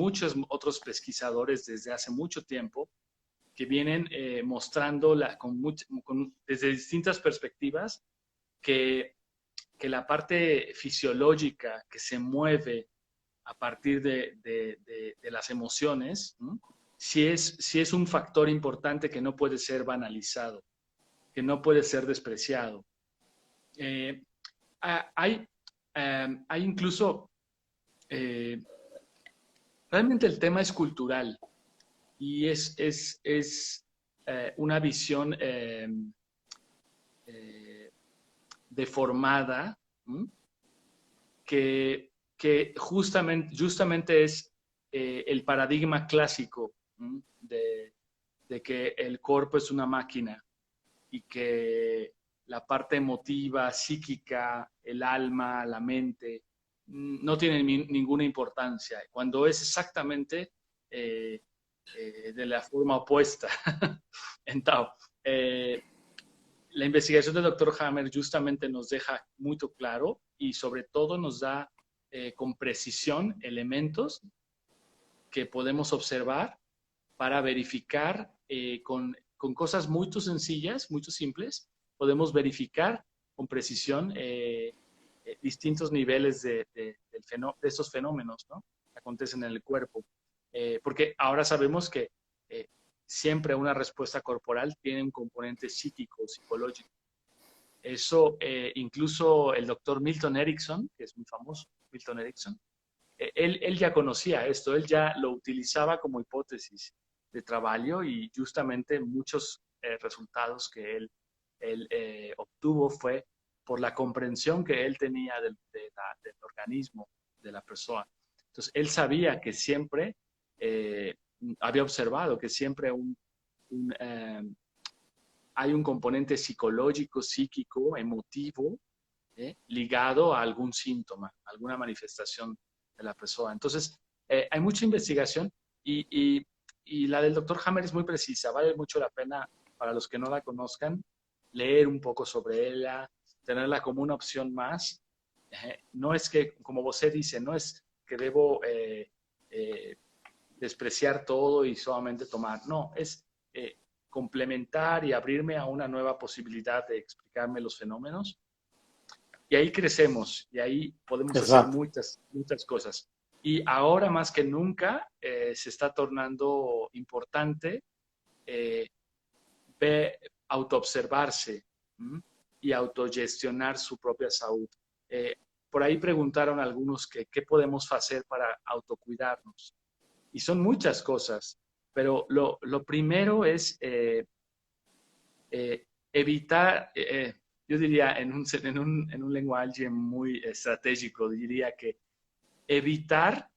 otros pesquisadores desde hace mucho tiempo que vienen mostrando desde distintas perspectivas que, que, la parte fisiológica que se mueve a partir de las emociones, ¿no? Sí es un factor importante que no puede ser banalizado, que no puede ser despreciado. Eh, hay, hay incluso, realmente el tema es cultural y es una visión deformada, ¿m? Que justamente es el paradigma clásico de que el cuerpo es una máquina y que la parte emotiva, psíquica, el alma, la mente, no tienen ninguna importancia, cuando es exactamente de la forma opuesta. Entonces, la la investigación del doctor Hammer justamente nos deja muy claro y sobre todo nos da con precisión elementos que podemos observar para verificar con cosas muy sencillas, muy simples, podemos verificar con precisión distintos niveles de estos fenómenos, ¿no? Que acontecen en el cuerpo. Porque ahora sabemos que siempre una respuesta corporal tiene un componente psíquico, psicológico. Eso incluso el doctor Milton Erickson, que es muy famoso, Milton Erickson, él ya conocía esto, él ya lo utilizaba como hipótesis de trabajo y justamente muchos resultados que él obtuvo fue por la comprensión que él tenía del organismo de la persona. Entonces, él sabía que siempre, había observado que siempre hay un componente psicológico, psíquico, emotivo, ligado a algún síntoma, alguna manifestación de la persona. Entonces, hay mucha investigación y la del doctor Hammer es muy precisa. Vale mucho la pena, para los que no la conozcan, leer un poco sobre ella, tenerla como una opción más. No es que, como usted dice, no es que debo despreciar todo y solamente tomar. No, es complementar y abrirme a una nueva posibilidad de explicarme los fenómenos. Y ahí crecemos y ahí podemos hacer Exato. muchas, muchas cosas. Y ahora más que nunca se está tornando importante eh, autoobservarse y autogestionar su propia salud. Por ahí preguntaron algunos que qué podemos hacer para autocuidarnos. Y son muchas cosas, pero lo primero es evitar, yo diría en un lenguaje muy estratégico, diría que evitar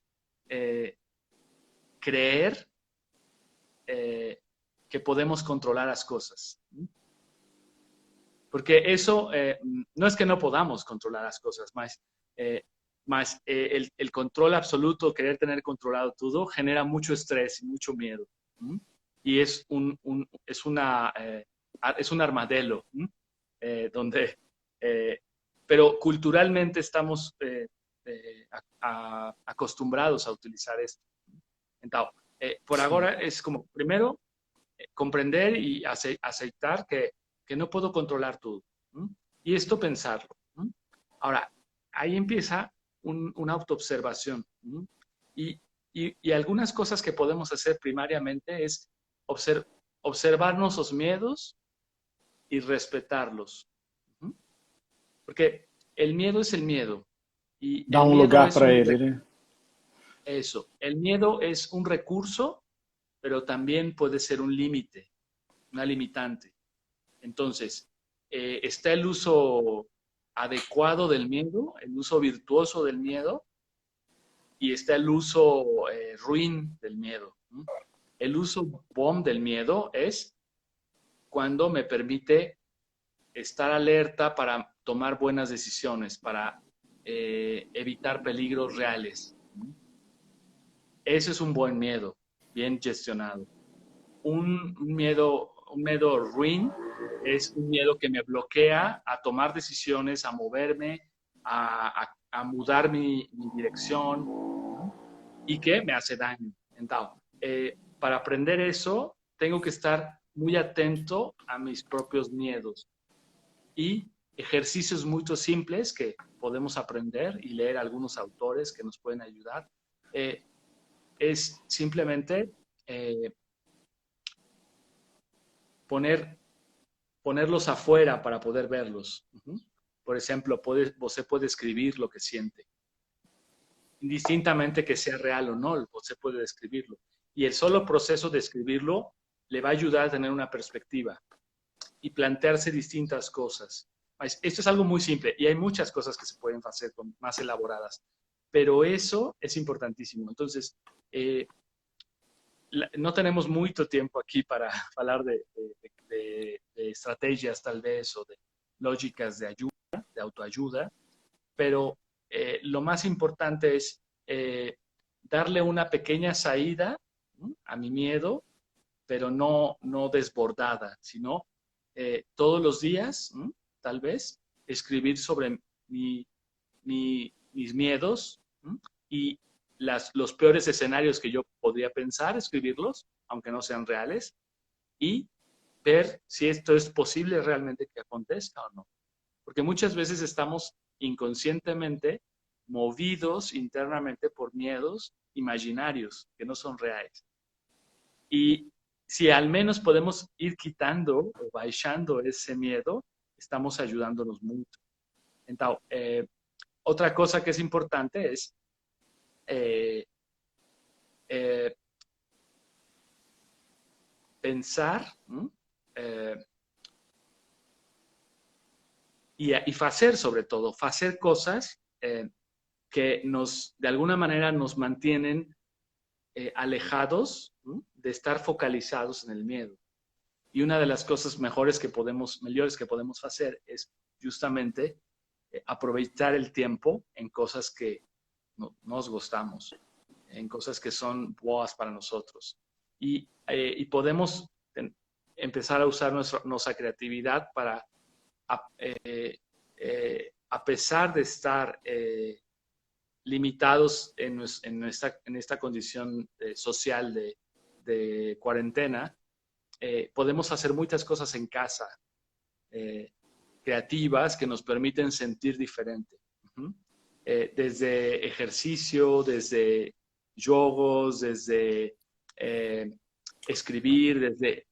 creer que podemos controlar las cosas. Porque eso no es que no podamos controlar las cosas, más el control absoluto, querer tener controlado todo, genera mucho estrés y mucho miedo. Y es es un armadillo, donde, pero culturalmente estamos acostumbrados a utilizar esto. Entonces, por Sim. ahora es como, primero, comprender y aceptar que no puedo controlar todo. ¿No? Y esto pensarlo. ¿No? Ahora, ahí empieza una autoobservación. ¿No? Y, y, algunas cosas que podemos hacer primariamente es observarnos los miedos y respetarlos. ¿No? Porque el miedo es el miedo. Y Dá el um miedo lugar es para ele, né? eso. El miedo es un recurso, pero también puede ser un límite, una limitante. Entonces, está el uso adecuado del miedo, el uso virtuoso del miedo, y está el uso ruin del miedo. ¿No? El uso bomb del miedo es cuando me permite estar alerta para tomar buenas decisiones, para evitar peligros reales. ¿No? Ese es un buen miedo, bien gestionado. Un miedo ruin es un miedo que me bloquea a tomar decisiones, a moverme, a mudar mi dirección, ¿no? Y que me hace daño. Entonces, para aprender eso, tengo que estar muy atento a mis propios miedos y ejercicios muy simples que podemos aprender y leer algunos autores que nos pueden ayudar. Es simplemente poner ponerlos afuera para poder verlos. Por ejemplo, usted puede escribir lo que siente, indistintamente que sea real o no, usted puede describirlo. Y el solo proceso de escribirlo le va a ayudar a tener una perspectiva y plantearse distintas cosas. Esto es algo muy simple y hay muchas cosas que se pueden hacer más elaboradas, pero eso es importantísimo. Entonces, no tenemos mucho tiempo aquí para hablar de estrategias tal vez o de lógicas de ayuda, de autoayuda, pero lo más importante es darle una pequeña salida, ¿no? A mi miedo, pero no desbordada, sino todos los días, tal vez, escribir sobre mis miedos y los peores escenarios que yo podría pensar, escribirlos, aunque no sean reales, y ver si esto es posible realmente que acontezca o no. Porque muchas veces estamos inconscientemente movidos internamente por miedos imaginarios que no son reales. Y si al menos podemos ir quitando o baixando ese miedo, estamos ayudándonos mucho. Entonces, otra cosa que es importante es eh, eh, pensar y hacer, sobre todo, hacer cosas que de alguna manera nos mantienen alejados de estar focalizados en el miedo. Y una de las cosas mejores que podemos hacer es justamente aprovechar el tiempo en cosas que nos gustamos, en cosas que son boas para nosotros. Y podemos empezar a usar nuestra creatividad para, a pesar de estar limitados en esta condición social de cuarentena, podemos hacer muchas cosas en casa, creativas, que nos permiten sentir diferente. Desde ejercicio, desde yogos, desde escribir, desde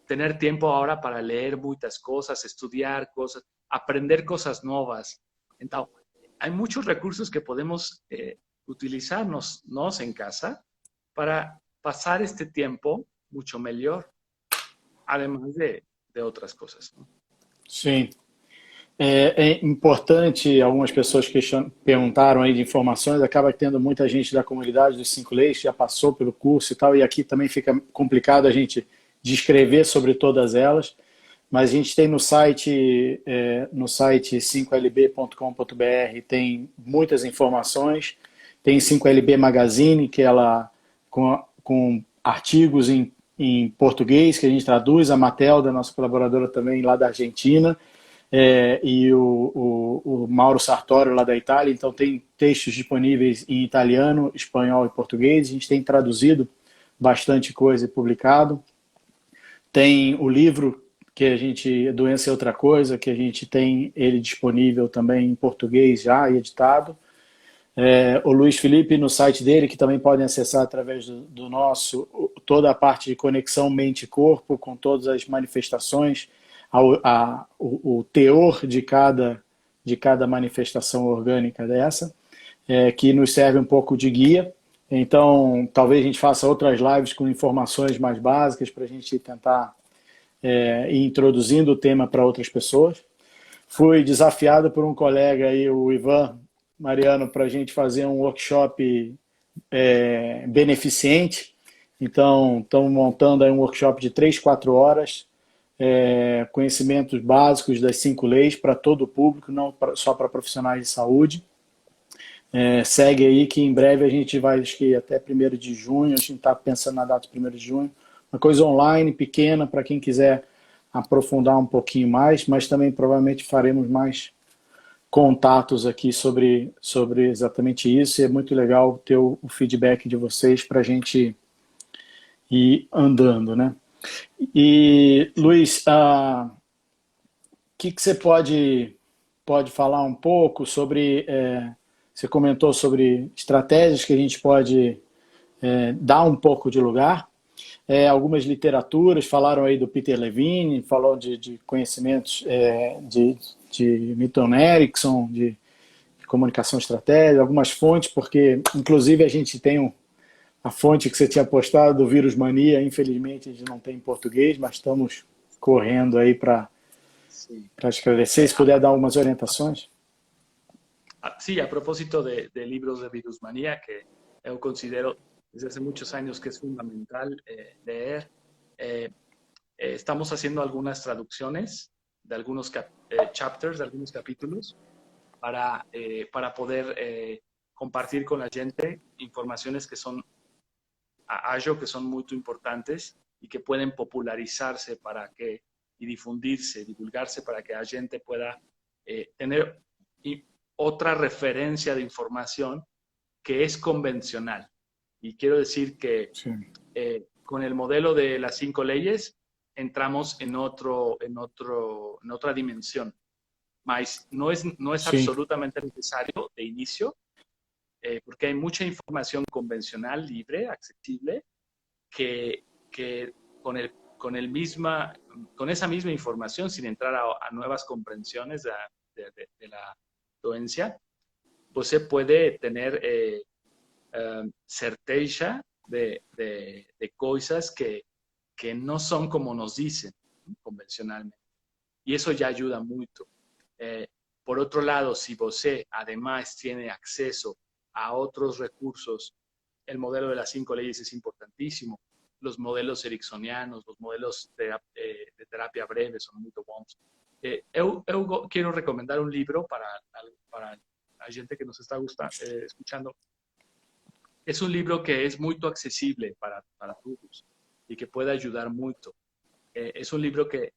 tener tiempo ahora para leer muchas cosas, estudiar cosas, aprender cosas nuevas. Entonces, hay muchos recursos que podemos utilizarnos en casa para pasar este tiempo mucho mejor, además de outras coisas. Sim. É importante, algumas pessoas perguntaram aí de informações, acaba tendo muita gente da comunidade dos 5 Leis que já passou pelo curso e tal, e aqui também fica complicado a gente descrever sobre todas elas, mas a gente tem no site 5lb.com.br, tem muitas informações, tem 5LB Magazine, que ela com artigos em português, que a gente traduz, a Matelda, nossa colaboradora também lá da Argentina, e o Mauro Sartório lá da Itália, então tem textos disponíveis em italiano, espanhol e português, a gente tem traduzido bastante coisa e publicado. Tem o livro que a gente, Doença é Outra Coisa, que a gente tem ele disponível também em português já e editado. O Luiz Felipe no site dele, que também podem acessar através do nosso, toda a parte de conexão mente-corpo, com todas as manifestações, o teor de cada manifestação orgânica dessa, que nos serve um pouco de guia. Então, talvez a gente faça outras lives com informações mais básicas para a gente tentar ir introduzindo o tema para outras pessoas. Fui desafiado por um colega aí, o Ivan Mariano, para a gente fazer um workshop beneficente. Então, estamos montando aí um workshop de 3, 4 horas, conhecimentos básicos das 5 leis para todo o público, não só para profissionais de saúde. Segue aí que em breve a gente vai, acho que até 1º de junho, a gente está pensando na data de 1º de junho, uma coisa online, pequena, para quem quiser aprofundar um pouquinho mais, mas também provavelmente faremos mais contatos aqui sobre exatamente isso, e é muito legal ter o feedback de vocês para a gente ir andando, né? E, Luiz, que você pode falar um pouco sobre, você comentou sobre estratégias que a gente pode dar um pouco de lugar, algumas literaturas, falaram aí do Peter Levine, falou de conhecimentos de Milton Erickson, de comunicação estratégica, algumas fontes, porque inclusive a gente tem a fonte que você tinha postado do Vírus Mania, infelizmente a gente não tem em português, mas estamos correndo aí para esclarecer, se puder dar algumas orientações. Sí, a propósito de libros de Virus Manía, que yo considero desde hace muchos años que es fundamental leer, estamos haciendo algunas traducciones de algunos chapters, de algunos capítulos, para poder compartir con la gente informaciones que son que son muy importantes y que pueden popularizarse para que y difundirse, divulgarse para que la gente pueda tener otra referencia de información que es convencional. Y quiero decir que sí, con el modelo de las 5 leyes entramos en otra dimensión. Mas no es sí, absolutamente necesario de inicio, porque hay mucha información convencional, libre, accesible, que con esa misma información, sin entrar a nuevas comprensiones de la doencia, pues se puede tener certeza de cosas que no son como nos dicen, ¿no? Convencionalmente. Y eso ya ayuda mucho. Eh, por otro lado, si você además tiene acceso a otros recursos, el modelo de las 5 leyes es importantísimo. Los modelos ericksonianos, los modelos de terapia breve son muy bons. Eu quiero recomendar un libro para la gente que nos está escuchando. Es un libro que es muy accesible para todos y que puede ayudar mucho. Es un libro que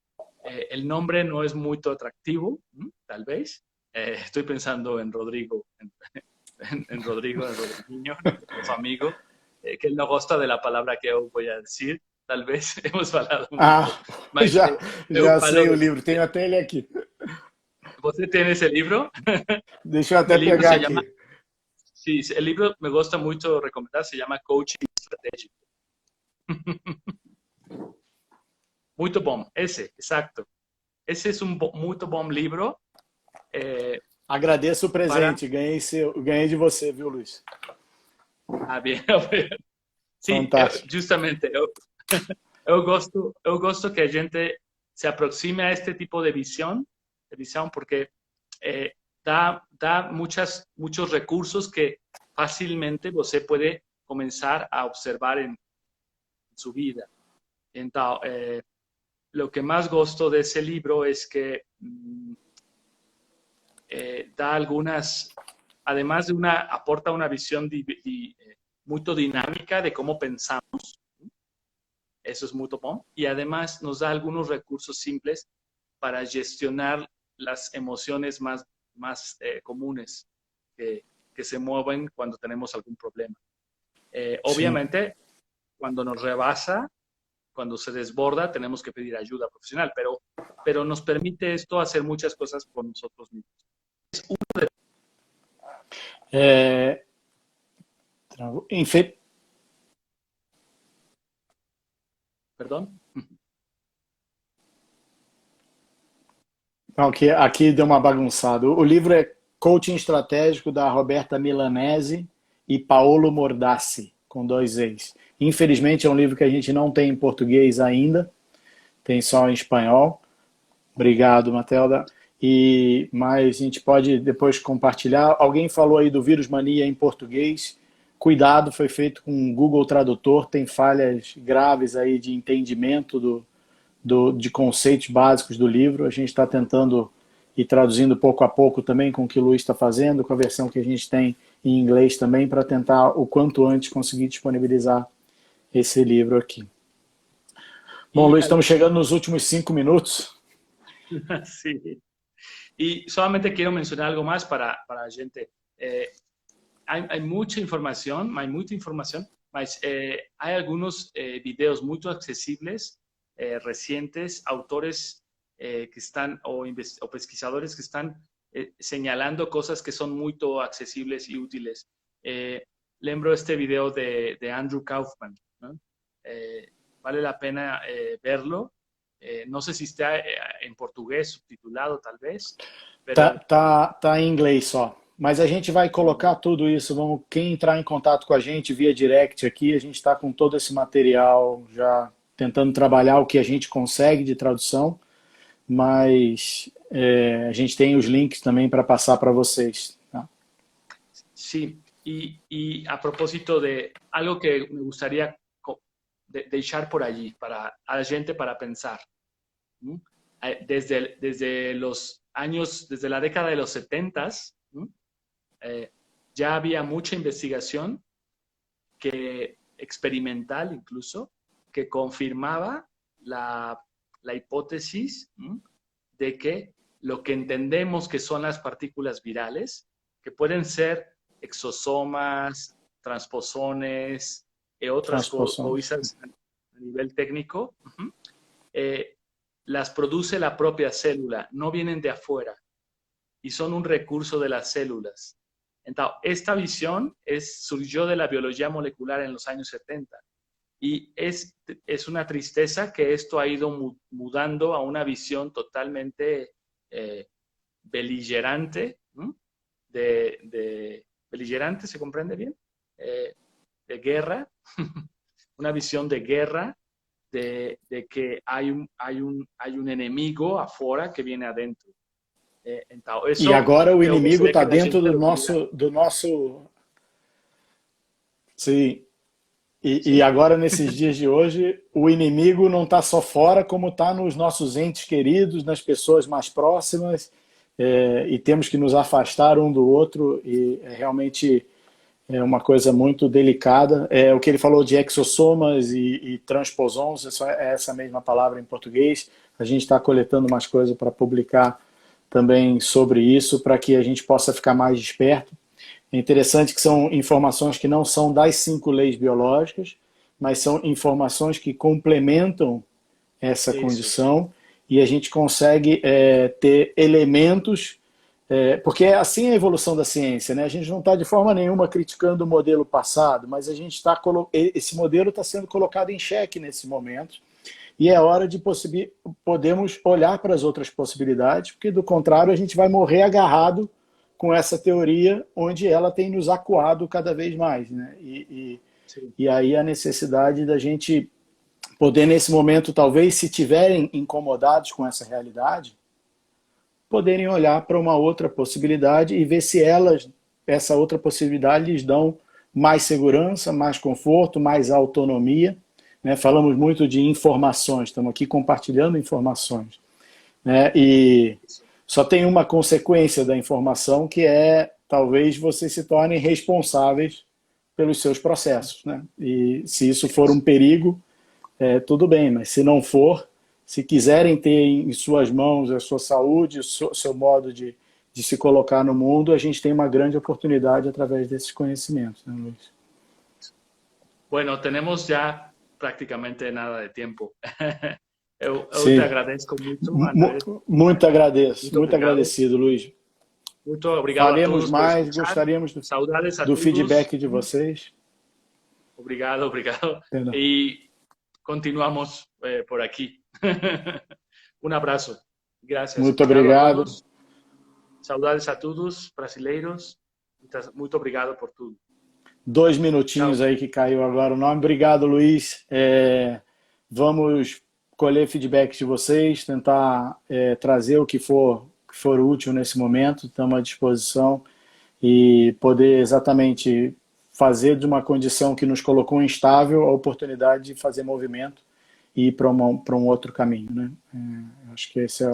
el nombre no es muy atractivo, tal vez. Estoy pensando en Rodrigo, en Rodrigo, en Rodriguinho, nuestro amigo, que él no gosta de la palabra que yo voy a decir. Tal vez hemos hablado Ah, mucho. Mas eu já sei falo, o livro, tenho até ele aqui. ¿você tiene ese libro? Deixa eu até El libro pegar se llama, aqui. sí, el libro me gusta mucho recomendar, se llama Coaching Estratégico. Muy bom, ese, exacto. Esse é muito bom livro Agradeço o para... presente, ganhei de você, viu, Luiz? Ah, bem. Sim, Fantástico. justamente, eu gosto que a gente se aproxime a este tipo de visão porque dá muchos recursos que fácilmente você pode começar a observar en su vida. Entonces, lo que más gosto de ese libro es que da algunas, además de aporta una visión muy dinámica de cómo pensamos, eso es muy bueno, y además nos da algunos recursos simples para gestionar las emociones más comunes que se mueven cuando tenemos algún problema. Sim. Obviamente, cuando nos rebasa, cuando se desborda, tenemos que pedir ayuda profesional, pero nos permite esto hacer muchas cosas por nosotros mismos. É, infe- ¿Perdón? Não, aqui deu uma bagunçada. O livro é Coaching Estratégico, da Roberta Milanese e Paolo Mordassi, com dois E's. Infelizmente é um livro que a gente não tem em português ainda, tem só em espanhol. Obrigado, Matelda. Mas a gente pode depois compartilhar. Alguém falou aí do vírus mania em português. Cuidado, foi feito com o Google Tradutor, tem falhas graves aí de entendimento de conceitos básicos do livro. A gente está tentando ir traduzindo pouco a pouco também com o que o Luiz está fazendo, com a versão que a gente tem em inglês também, para tentar o quanto antes conseguir disponibilizar esse livro aqui. Bom, Y Luiz, estamos chegando nos últimos 5 minutos. sí. Y solamente quiero mencionar algo más para la gente. Hay mucha información, mas hay algunos videos muy accesibles, recientes, autores que están, o pesquisadores que están señalando cosas que son muy accesibles y útiles. Lembro este video de Andrew Kaufman, ¿no? Vale la pena verlo. No sé si está en portugués, subtitulado tal vez, pero... Tá em inglês só. Mas a gente vai colocar tudo isso. Quem entrar em contato com a gente via direct aqui, a gente está com todo esse material já tentando trabalhar o que a gente consegue de tradução, mas a gente tem os links também para passar para vocês. Tá? Sí, y a propósito de algo que me gustaría dejar por allí, para a la gente para pensar. ¿No? Desde los años, desde la década de los 70, ¿no? Ya había mucha investigación experimental incluso, que confirmaba la hipótesis de que lo que entendemos que son las partículas virales, que pueden ser exosomas, transposones y otras cosas a nivel técnico, las produce la propia célula, no vienen de afuera y son un recurso de las células. Entonces, esta visión surgió de la biología molecular en los años 70 y es una tristeza que esto ha ido mudando a una visión totalmente beligerante, beligerante, ¿se comprende bien? De guerra, una visión de guerra, de que hay un enemigo afuera que viene adentro. Então, e agora o inimigo está dentro do nosso... Sim. E agora, nesses dias de hoje, o inimigo não está só fora, como está nos nossos entes queridos, nas pessoas mais próximas, e temos que nos afastar um do outro, e realmente é uma coisa muito delicada. O que ele falou de exossomas e transposons, é essa mesma palavra em português. A gente está coletando umas coisas para publicar também sobre isso, para que a gente possa ficar mais desperto. É interessante que são informações que não são das 5 leis biológicas, mas são informações que complementam essa condição, e a gente consegue ter elementos, porque é assim a evolução da ciência, né? A gente não está de forma nenhuma criticando o modelo passado, mas a gente esse modelo está sendo colocado em xeque nesse momento, e é hora de podermos olhar para as outras possibilidades, porque do contrário a gente vai morrer agarrado com essa teoria, onde ela tem nos acuado cada vez mais, né? E aí a necessidade da gente poder, nesse momento, talvez, se tiverem incomodados com essa realidade, poderem olhar para uma outra possibilidade e ver se essa outra possibilidade lhes dão mais segurança, mais conforto, mais autonomia, né? Falamos muito de informações, estamos aqui compartilhando informações, né? E só tem uma consequência da informação, que talvez vocês se tornem responsáveis pelos seus processos, né? E se isso for um perigo, tudo bem, mas se não for, se quiserem ter em suas mãos a sua saúde, o seu modo de se colocar no mundo, a gente tem uma grande oportunidade através desses conhecimentos, né, Luiz? Bueno, tenemos ya prácticamente nada de tempo. Eu te agradeço muito. Muito agradeço. Muito agradecido, Luiz. Muito obrigado. Faremos mais, gostaríamos do feedback de vocês. Obrigado. E continuamos por aqui. Abraço. Graças. Muito obrigado. Saudades a todos, brasileiros. Muito obrigado por tudo. 2 minutinhos aí que caiu agora o nome. Obrigado, Luiz. Vamos colher feedback de vocês, tentar trazer o que for útil nesse momento. Estamos à disposição e poder exatamente fazer de uma condição que nos colocou instável a oportunidade de fazer movimento e ir para um outro caminho, né? Acho que esse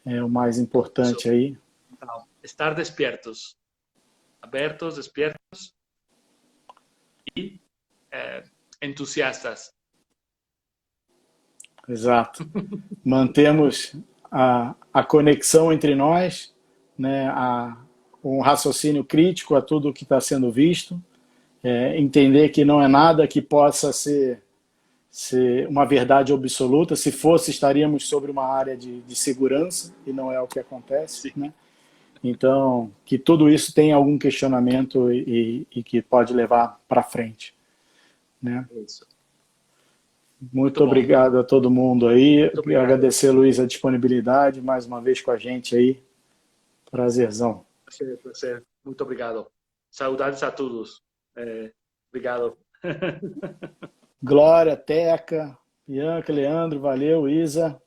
é o mais importante aí. Estar despiertos, abertos, despiertos e entusiastas. Exato. Mantemos a conexão entre nós, né? Um raciocínio crítico a tudo que está sendo visto, entender que não é nada que possa ser uma verdade absoluta. Se fosse, estaríamos sobre uma área de segurança, e não é o que acontece, né? Então, que tudo isso tem algum questionamento e que pode levar para frente, né? Isso. Muito obrigado a todo mundo aí. Agradecer, Luiz, a disponibilidade mais uma vez com a gente aí. Prazerzão. Prazer. Muito obrigado. Saudades a todos. Obrigado. Glória, Teca, Bianca, Leandro, valeu, Isa,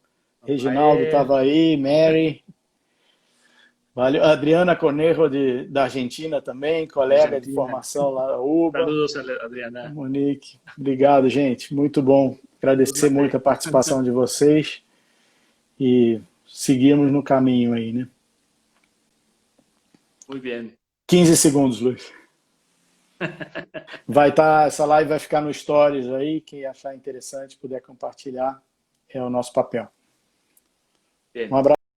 Reginaldo estava aí, Mary, valeu, Adriana Cornejo da Argentina também, colega de formação lá da UBA. Saludos, Adriana. Monique, obrigado, gente, muito bom. Agradecer muito a participação de vocês e seguimos no caminho aí, né? Muito bem. 15 segundos, Luiz. Essa live vai ficar no Stories aí, quem achar interessante, puder compartilhar, é o nosso papel. Bien. Um abraço.